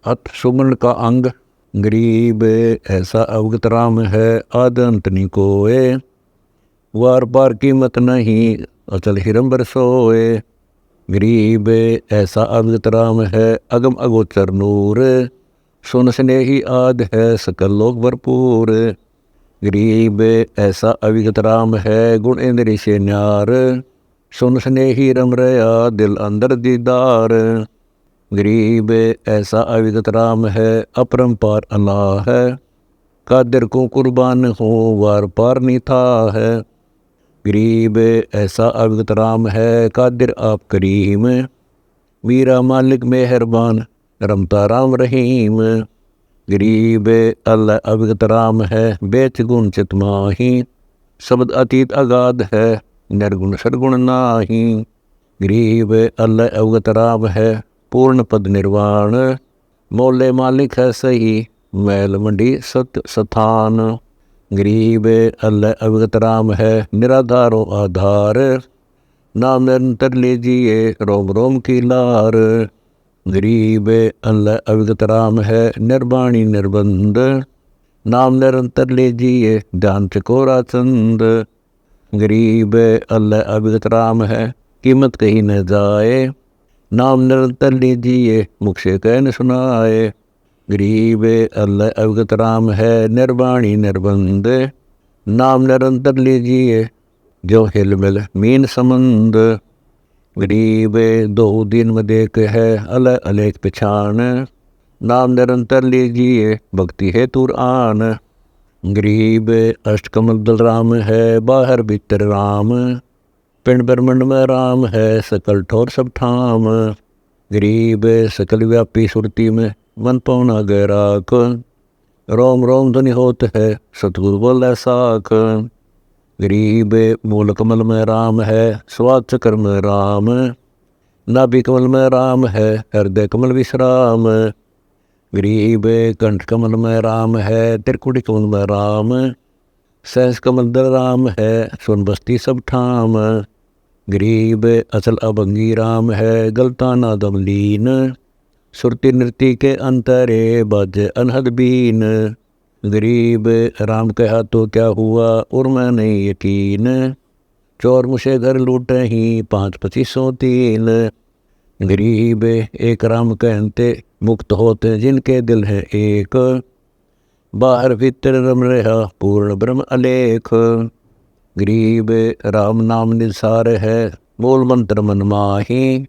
अत सुमन का अंग गरीब ऐसा अवगत राम है, आद अंत नहीं कोय। वार पार कीमत नहीं, अचल हिरंबर सोए। गरीब ऐसा अवगत राम है, अगम अगोचर नूर। सुन स्नेही आद है, सकल लोक भरपूर। गरीब ऐसा अविगत राम है, गुण इंद्री से न्यार। सुन स्नेही रम रया, दिल अंदर दीदार। गरीब ऐसा अविगत राम है, अपरंपार अल्लाह है। कादिर को कुर्बान हो, वार पार नहीं था है। गरीब ऐसा अविगत राम है, कादिर आप करीम। मीरा मालिक मेहरबान, रमता राम रहीम। गरीब अल्लाह अविगत राम है, बेच गुण चित माही। शब्द अतीत अगाध है, निर्गुण सदगुण नाही। गरीब अल्लाह अवगत राम है, पूर्ण पद निर्वाण। मोले मालिक है सही, मैल मंडी सत्य स्थान। गरीब अल्लाह अवगत राम है, निराधारो आधार। नाम निरंतर लीजिए, रोम रोम की लार। गरीब अल्लाह अविगत राम है, निर्वाणी निर्बंध। नाम निरंतर लीजिए, ध्यान चकोरा चंद। गरीब अल्लाह अविगत राम है, कीमत कहीं न जाए। नाम निरंतर लीजिए, मुख से कह न सुनाए। गरीब अल्लाह अविगत राम है, निर्वाणी निर्बंध। नाम निरंतर लीजिए, जो हिल मिल मीन समंद। गरीब दो दिन में देख है, अलग अलेख पिछान। नाम निरंतर लीजिए, भक्ति है तुर आन। गरीब अष्टकमल दल राम है, बाहर भीतर राम। पिंड ब्रह्मंड में राम है, सकल ठोर सब ठाम। गरीब सकल व्यापी सुरती में, मन पौना गैराक। रोम रोम ध्वनि होत है, सतगुरु बोले साख। गरीब मूल कमल में राम है, स्वाद चक्र में राम। नाभि कमल में राम है, हृदय कमल विश्राम। गरीब कंठ कमल में राम है, त्रिकुटी कमल में राम। सहस कमल दल राम है, सुन बस्ती सब ठाम। गरीब असल अभंगी राम है, गलता नादम लीन। सुरती नृत्य के अंतरे, बाजे अनहद बीन। गरीब राम कहा तो क्या हुआ, उर्मा नहीं यकीन। चोर मुझे घर लूटे ही, 5-25-3। गरीब एक राम कहते, मुक्त होते जिनके दिल है एक। बाहर भीतर रम रहा, पूर्ण ब्रह्म अलेख। गरीब राम नाम निसार है, मूल मंत्र मन माही।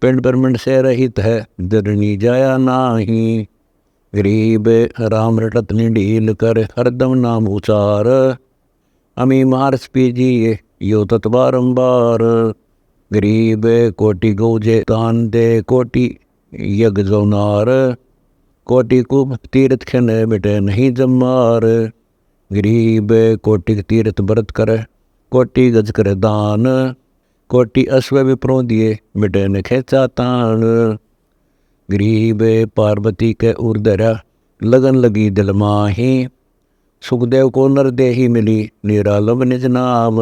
पिंड ब्रह्मंड से रहित है, दरनी जाया नाही। गरीब राम रटत निडील कर, हरदम नाम उचार। अमी मार्स पीजिए, यो तत् बारंबार। गरीब कोटि गौजे दान दे, कोटि यज्ञ जोनार। कोटि कुब तीर्थ खन, मिटे नहीं जमार। गरीब कोटि तीर्थ व्रत कर, कोटि गज कर दान। कोटि अश्व विप्रो दिए, मिटे न खेचा तान। गरीब पार्वती के उर्दरा, लगन लगी दिल माही। सुखदेव को नर देही मिली, निरालम निज नाम।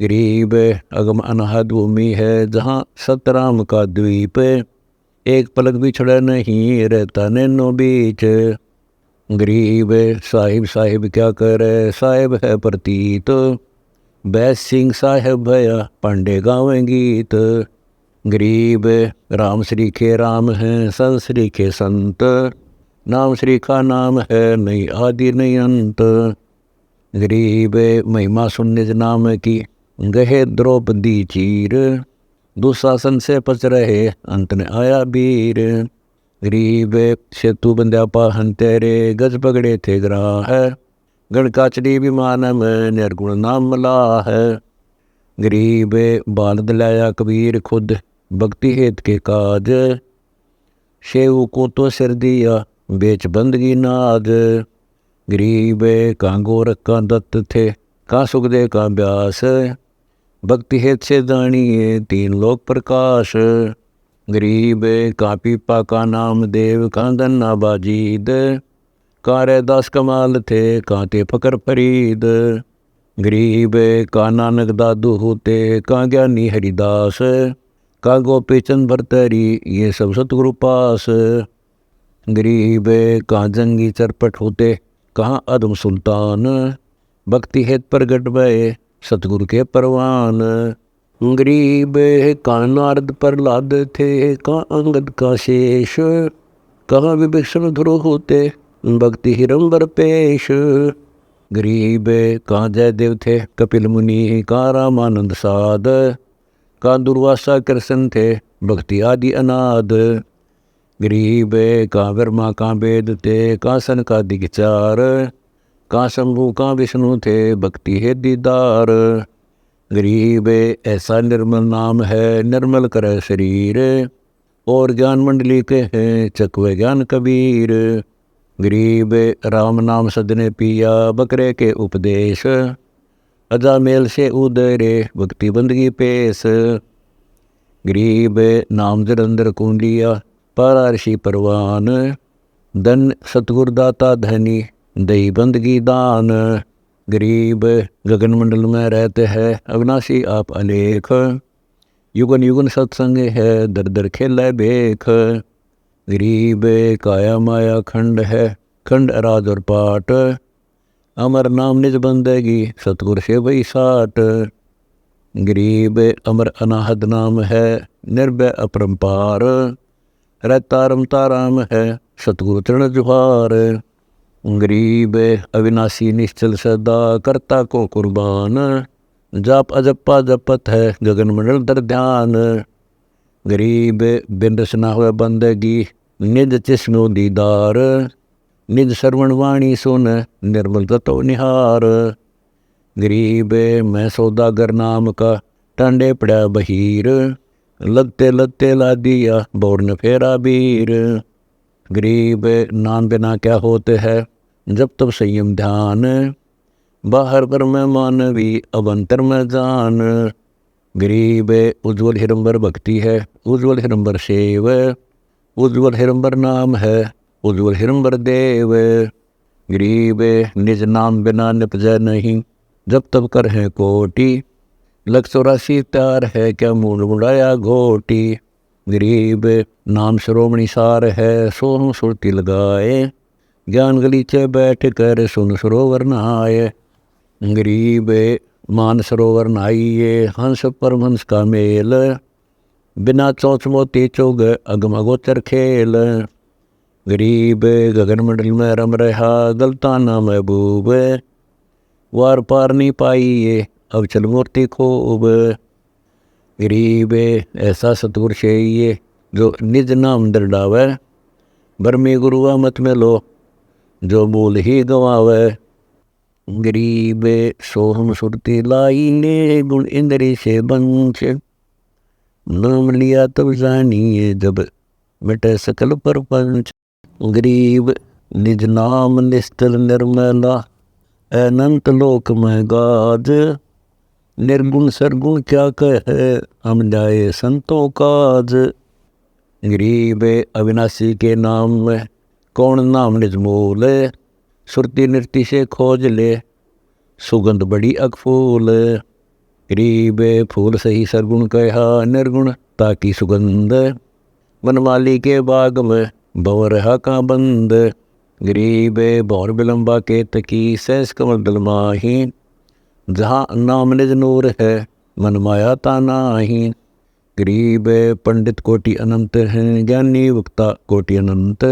गरीब अगम अनहद भूमि है, जहाँ सतराम का द्वीप। एक पलक भी छड़ा नहीं, रहता नैनो बीच। गरीब साहिब साहिब क्या करे, साहिब है प्रतीत। बैस सिंह साहेब भया, पांडे गावे गीत। गरीब राम श्री के राम हैं, संत श्री के संत। नाम श्री का नाम है, नहीं आदि नहीं अंत। गरीब महिमा सुन निज नाम की, गहे द्रौपदी चीर। दुशासन से पच रहे, अंत ने आया वीर। गरीब सेतु बंध्या पाहन तेरे, गज पगड़े थे ग्राह। गणकाचरी विमान में, निर्गुण नाम मला है। गरीब बाल दिलाया कबीर खुद, भक्ति हेत के काज। शेव को तो सिर दिया, बेच बंदगी नाज। गरीब कांगोर का दत्त थे, का सुखदेव का व्यास। भक्ति हेत से जानिए, 3 लोक प्रकाश। गरीब का पीपा का नाम देव, का धन्ना बाजीद। का रैदास कमाल थे, कांते फकर फरीद। गरीब का नानक दादू होते, का ज्ञानी हरिदास। का गोपी चंद भरतरी, ये सब सतगुरु पास। गरीब कहाँ जंगी चरपट होते, कहाँ अदम सुल्तान, भक्ति हेत प्रगट भये सतगुरु के परवान। गरीब कहाँ नारद प्रहलाद थे, कहाँ अंगद का शेष, कहाँ विभीषण ध्रुव होते भक्ति हिरंबर पेश। गरीब कहाँ जयदेव थे कपिल मुनि, कहाँ रामानंद साध, कहाँ दुर्वासा कृष्ण थे भक्ति आदि अनाद। गरीब कहाँ ब्रह्मा कहाँ वेद थे, कहाँ सनकादिक चार, कहाँ शंभु कहाँ विष्णु थे भक्ति है दीदार। गरीब ऐसा निर्मल नाम है निर्मल करे शरीर, और ज्ञान मंडली के हैं चकवे ज्ञान कबीर। गरीब राम नाम सदने पिया बकरे के उपदेश, अजा मेल से उदरे भक्ति बंदगी पेश। गरीब नाम जलंधर कुंडिया पारा ऋषि परवान, धन सतगुर दाता धनी दई बंदगी दान। गरीब गगन मंडल में रहते हैं अविनाशी आप अलेख, युगन युगन सत्संग है दर दर खेल बेख। गरीब काया माया खंड है खंड अराज और पाट, अमर नाम निज बंदेगी सतगुर से भई साट। गरीब अमर अनाहद नाम है निर्भय अपरंपार, रहता रमता राम है सतगुरु चरण जुहार। गरीब अविनाशी निश्चल सदा करता को कुर्बान, जाप अजप्पा जपत है गगन मंडल दर ध्यान। गरीब बिन रसना हुए बंदगी निज चिस्नो दीदार, निज श्रवण वाणी सुन निर्मल तत्व निहार। गरीब मैं सौदागर नाम का टांडे पड़ा बहीर, लगते लगते ला दिया बोर्न फेरा बीर। गरीब नाम बिना क्या होते हैं जब तब संयम ध्यान, बाहर पर में मानवी अब अंतर में जान। गरीब उज्ज्वल हिरंबर भक्ति है उज्ज्वल हिरंबर सेव, उज्ज्वल हिरंबर नाम है उज्ज्वल हिरंबर देव। गरीब निज नाम बिना निपजय नहीं जब तब कर है कोटि, लख 84 तार है क्या मूड मुड़ाया घोटी। गरीब नाम श्रोमणी सार है सोहम सुरती लगाए, ज्ञान गलीचे बैठ कर सुन सरोवर नहाए। गरीब मान सरोवर नहाइए हंस परमहंस का मेल, बिना चौच मोती चौग अगम अगोचर खेल। गरीब गगन मंडल में रम रहा गलताना महबूब, वार पार नहीं पाइए अब चल मूर्ति खूब। गरीब ऐसा सतगुर चाहिए जो निज नाम दरडावे, बरमी गुरुआ मत में लो जो बोल ही गवावे। गरीब सोहम सुरती लाई ने गुण इंद्री से बंश, नाम लिया तब जानिए जब मिटे सकल परपंच। गरीब निज नाम निश्चल निर्मला अनंत लोक में गाज, निर्गुण सरगुण क्या कहे हम जाए संतों काज। गरीब अविनाशी के नाम में कौन नाम निज मोल, सुरती नृत्य से खोज ले सुगंध बड़ी अकफूल। गरीब फूल सही सरगुण कहा निर्गुण ताकि सुगंध, वनमाली के बाग में भंवर रहा का बंद। गरीब भौर बिलम्बा के तकी सहस कमल दल माही, जहाँ नाम निज नूर है मन माया तानाही। गरीब पंडित कोटि अनंत हैं ज्ञानी वक्ता कोटि अनंत,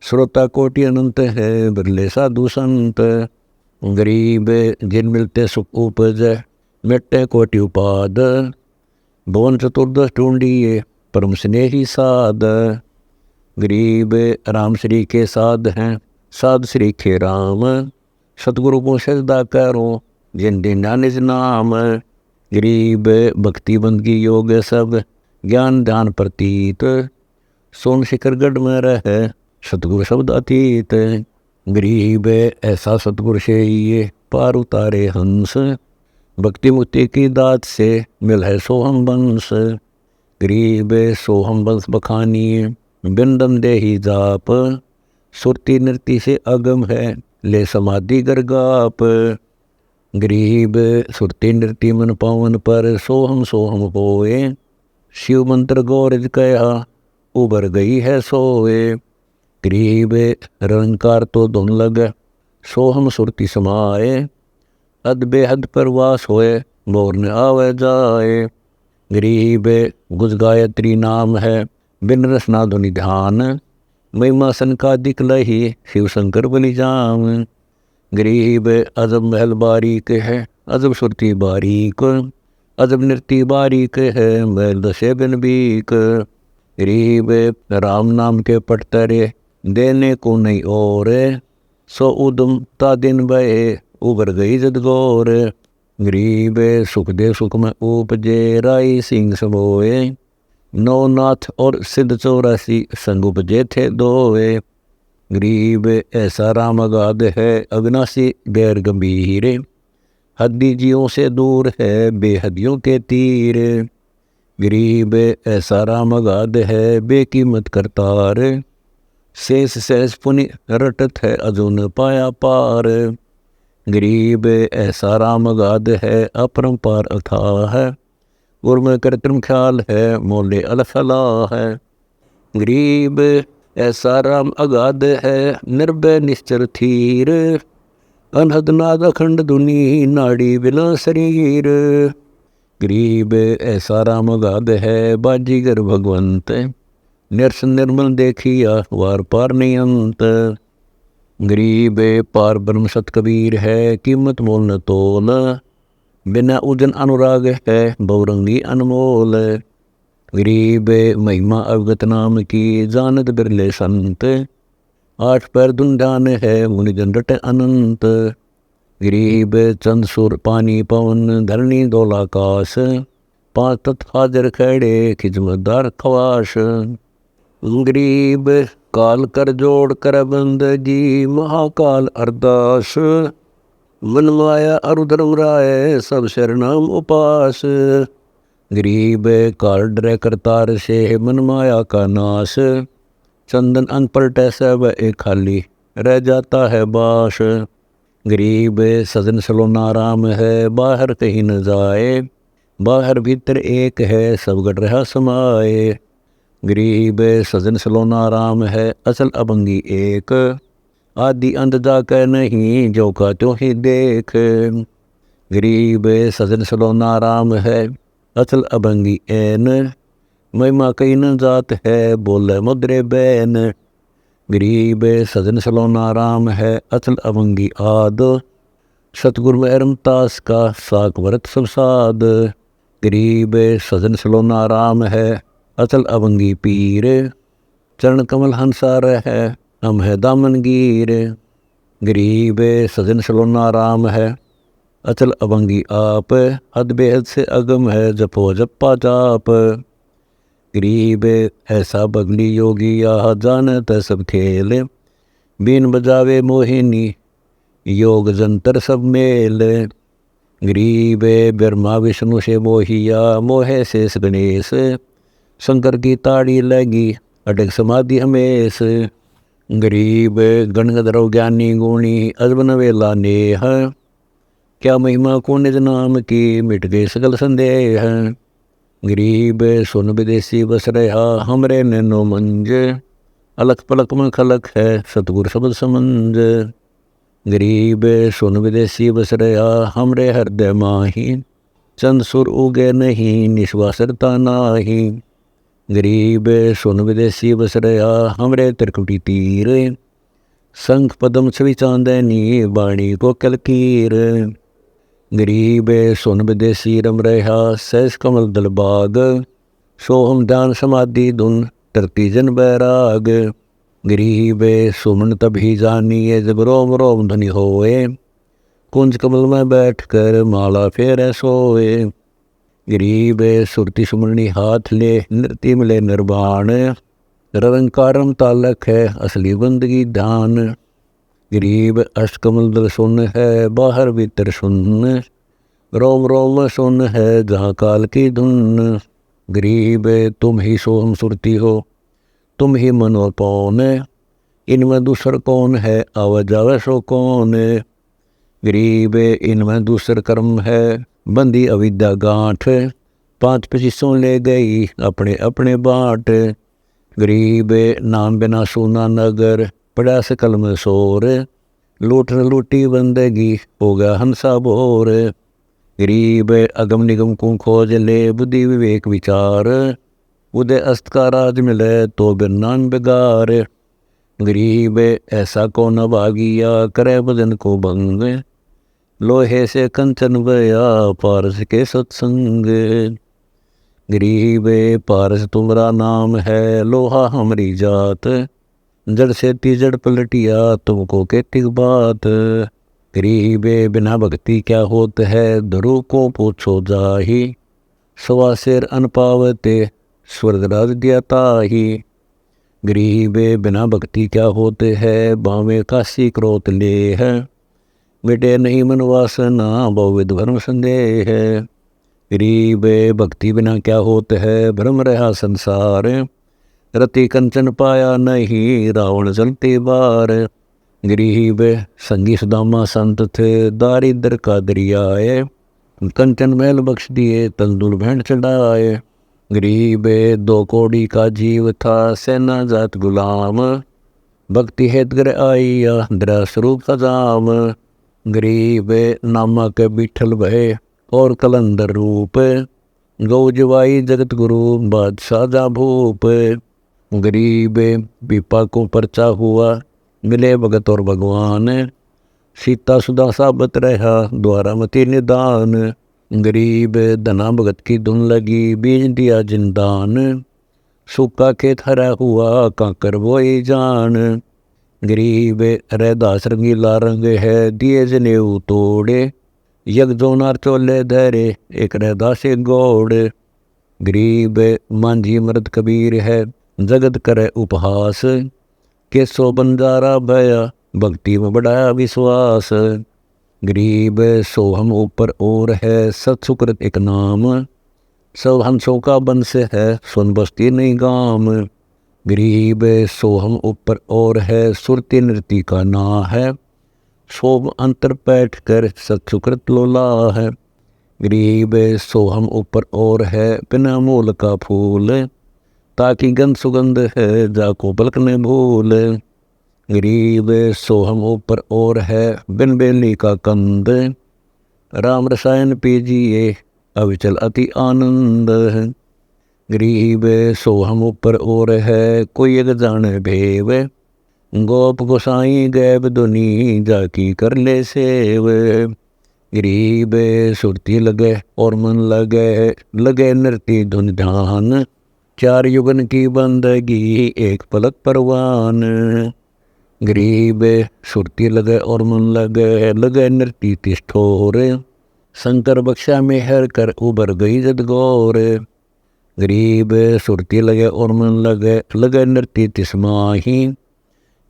श्रोता कोटि अनंत है बिरले साधु संत। गरीब जिन मिलते सुख उपज मिटते कोटि उपाद, भुवन चतुर्दश ढूंढिए परम स्नेही साध। गरीब राम श्री के साध हैं साध श्री के राम, सतगुरु को सजदा करो जिन दिन निज नाम। गरीब भक्ति बंदगी योग सब ज्ञान ध्यान प्रतीत, सोन शिखर गढ़ में रहे सतगुरु शब्द अतीत। गरीब ऐसा सतगुरु से ये पार उतारे हंस, भक्ति मुक्ति की दात से मिल है सोहम बंस। गरीब सोहम बंस बखानिए बिंदम दे ही जाप, सुरती नृत्य से अगम है ले समाधि गरगाप। गरीब सुरती नृत्य मन पावन पर सोहम सोहम होए, शिव मंत्र गौरज कया उबर गई है सोए। गरीब रंकार तो धुन लगे, सोहम सुरती समाए, अद बेहद परवास होए, मोर न आवे जाए। गरीब गुज गायत्री नाम है, बिन रसना धुनि ध्यान, महिमा संकादिक लही, शिव शंकर बलि जाम। गरीब अजब महल बारीक है, अजब सुरती बारीक, अजब नृत्य बारीक है, महल दशे बिन बीक। गरीब राम नाम के पटतरे, देने को नहीं और, सो उदम ता दिन बहे, उबर गई जद गौर। गरीब सुख दे सुख में उपजे, राई सिंह समोए, नौनाथ और सिद्ध 84 संग उपजे थे दोए। गरीब ऐसा राम अगाध है, अविनाशी गैर गंभीर, हद्दी जियों से दूर है, बेहदियों के तीर। गरीब ऐसा राम अगाध है, बेकीमत करतार, शेष सहज पुनि रटत है, अजुन पाया पार। गरीब ऐसा राम अगाध है, अपरंपार अथाह है, उर्म कृत्रिम ख्याल है, मोले अलफला है। गरीब ऐसा राम अगाध है, निर्भय निश्चर थीर, अनहद नाद अखंड धुनि, नाड़ी बिना शरीर। गरीब ऐसा राम अगाध है, बाजीगर भगवंत, निरसन निर्मल देखिया, वार पार नहीं अंत। गरीब पार ब्रह्म सत कबीर है, कीमत मोल न तोल, बिना उजन अनुराग है, बहुरंगी अनमोल। गरीब महिमा अवगत नाम की, जानत बिरले संत, 8 पैर धुंधान है, मुनि जन रटे अनंत। गरीब चंद सुर पानी पवन, धरणी दौलाकाश, 5 तत्व हाजर खड़े, खिजमतदार खवाश। गरीब काल कर जोड़ कर बंद जी, महाकाल अरदास, मन माया अरुधर्म राय, सब शरणाम उपास। गरीब काल डरे करतार से, मन माया का नाश, चंदन अंग पलटे सब एक खाली, रह जाता है बास। गरीब सजन सलोना राम है, बाहर कहीं न जाए, बाहर भीतर एक है, सब गढ़ रहा समाए। गरीब सजन सलोना राम है, असल अभंगी एक, आदि अंत जाकर नहीं, जो का त्यों ही देख। गरीब सजन सलोना राम है, असल अभंगी एन, महिमा कई न जात है, बोले मुद्रे बैन। गरीब सजन सलोना राम है, अचल अभंगी आद, सतगुरु में रमतास का, साक व्रत सब साध। गरीब सजन सलोना राम है, अचल अभंगी पीर, चरण कमल हंसार है, हम है दामन गीर। गरीब सजन सलोना राम है, अचल अभंगी आप, हद बेहद से अगम है, जपो जप्पा जाप। गरीब ऐसा बगली योगी, यह जानत सब खेल, बीन बजावे मोहिनी, योग जंतर सब मेल। गरीब ब्रह्मा विष्णु से मोहिया, मोहे शेष गणेश, शंकर की ताड़ी लगी, अटक समाधि हमेश। गरीब गणगधर्व ज्ञानी गुणी, अजबन वेला नेह, क्या महिमा को निज नाम की, मिट गए सकल संदेह। गरीब सुन विदेशी बस रहा, हमरे नैनो मंज, अलख पलक में खलक है, सतगुर शब्द समंज। गरीब सुन विदेशी बस रहा, हमरे हृदय माही, चंद सुर उगे नहीं, निश्वासरता नाही। गरीब सुन विदेशी बस रहा, हमरे त्रिकुटी तीर, शंख पदम छवि चांदनी, बाणी को कलकीर। गरीब सुन विदेशी रम रहा, सहस कमल दल बाग, सोहम ध्यान समाधि धुन, तरती जन बैराग। गरीब सुमन तभी जानिए, जब रोम रोम ध्वनि होए, कुंज कमल में बैठ कर, माला फेरे सोए। गरीब सुरति सुमरणी हाथ ले, नृत्य मिले निर्वाण, रंकारम तालक है, असली बंदगी ध्यान। गरीब अष्टकमल दल सुन है, बाहर भीतर सुन, रोम रोम सुन है, जहाँ काल की धुन। गरीब तुम ही सोहम सुरती हो, तुम ही मन और पौन, इनमें दूसर कौन है, आवा जावे सो कौन। गरीब इनमें दूसर कर्म है, बंदी अविद्या गांठ, 5 पचीसों ले गई, अपने अपने बाँट। गरीब नाम बिना सूना नगर, पड़ा से कलम सोर, लूट न लूटी बंदगी हो गया हंसा बोर। गरीब अगम निगम को खोज ले, बुद्धि विवेक विचार, उदय अस्त का राज मिले तो बिरनान बेगार। गरीब ऐसा को न भागिया, करे भजन को भंग, लोहे से कंचन बया पारस के सत्संग। गरीब पारस तुम्हारा नाम है, लोहा हमारी जात, जड़ से तीजड़ पलटिया तुमको कहती बात। गरीब बिना भक्ति क्या होत है, ध्रुव को पूछो जाही, सवा शेर अन पावते स्वर्गराज दिया ताही। गरीब बिना भक्ति क्या होते है, बावे काशी क्रोत ले है, मिटे नहीं मन वासना बहुविध भ्रम संदेह है। गरीब भक्ति बिना क्या होते है, भ्रम रहा संसार, रति कंचन पाया नहीं रावण जलते बार। गरीब संगी सुदामा संत थे, दारिद्र का दरियाए, कंचन मैल बख्श दिए तंदुल भेंट चढ़ाए। गरीब 2 कौड़ी का जीव था, सेना जात गुलाम, भक्ति हेत घर आईया दरा स्वरूप खजाम। गरीब नामा के बिठल भय और कलंदर रूप, गौ जवाई जगत गुरु बादशाह जा भूप। गरीब विपा को पर्चा हुआ, मिले भगत और भगवान, सीता सुधा साबत रहा द्वारा मति निदान। गरीब धना भगत की धुन लगी, बीज दिया जिंदान, सूखा खेत हरा हुआ काकर बोई जान। गरीब रैदास रंगीला रंग है, दिए जनेऊ तोड़े, यज्ञ जोनार चोले धरे एक रैदास एक गौड़। गरीब मांझी मर्द कबीर है, जगत करे उपहास, केसो बंजारा भया भक्ति में बढ़ाया विश्वास। गरीब सोहम ऊपर और है, सत सुकृत एक नाम, सब हंसों का बंश है सुन बस्ती नहीं गाम। गरीब सोहम ऊपर और है, सुरती नृति का ना है, शोभ अंतर बैठ कर सत सुकृत लोला है। गरीब सोहम ऊपर और है, बिना मूल का फूल, ताकि गंध सुगंध है जाको पलक ने भूल। गरीब सोहम ऊपर और है, बिन बेली का कंद, राम रसायन पीजिए अविचल अति आनंद। गरीब सोहम ऊपर और है, कोई एक जाने भेव, गोप गोसाई गैब दुनी जाकी कर ले सेव। गरीब सुरती लगे और मन लगे, लगे नृत्य धुन ध्यान, 4 युगन की बंदगी एक पलक परवान। गरीब सुरती लगे और मन लगे, लगे नृत्य तिष्ठोर, शंकर बख्शा में हर कर उबर गई जद गौर। गरीब सुरती लगे और मन लगे, लगे नृत्य तिस्माही,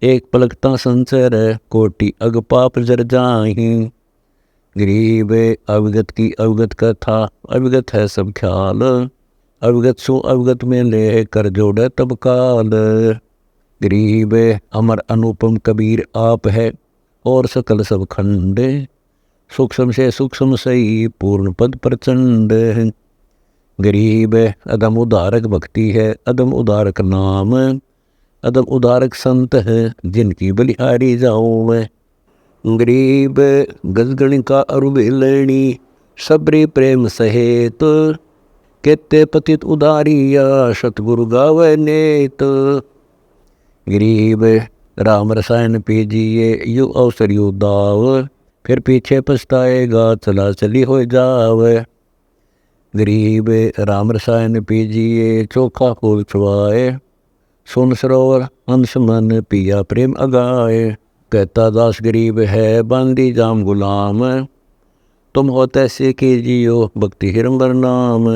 एक पलकता संसर कोटि अग पाप जर जाही। गरीब अवगत की अवगत कथा, अवगत है सब ख्याल, अवगत सो अवगत में ले कर जोड़े तब काल। गरीब अमर अनुपम कबीर आप है, और सकल सब खंड, सूक्ष्म से सूक्ष्म सही पूर्ण पद प्रचंड। गरीब अदम उदारक भक्ति है, अदम उदारक नाम, अदम उदारक संत है जिनकी बलिहारी जाऊँ मैं। गरीब गजगण का अरुबेलणी, सबरी प्रेम सहेत, केते पतित उदारिया सतगुरु गावे नेत। गरीब राम रसायन पीजिए यु अवसर यु दाव, फिर पीछे पछताएगा चला चली हो जाव। गरीब राम रसायन पीजिए चोखा फूल चुवाए, सुन सरोवर हंस मन पिया प्रेम अगाए। कहता दास गरीब है बांदी जाम गुलाम, तुम हो तैसे कीजियो भक्ति हिरंबर नाम।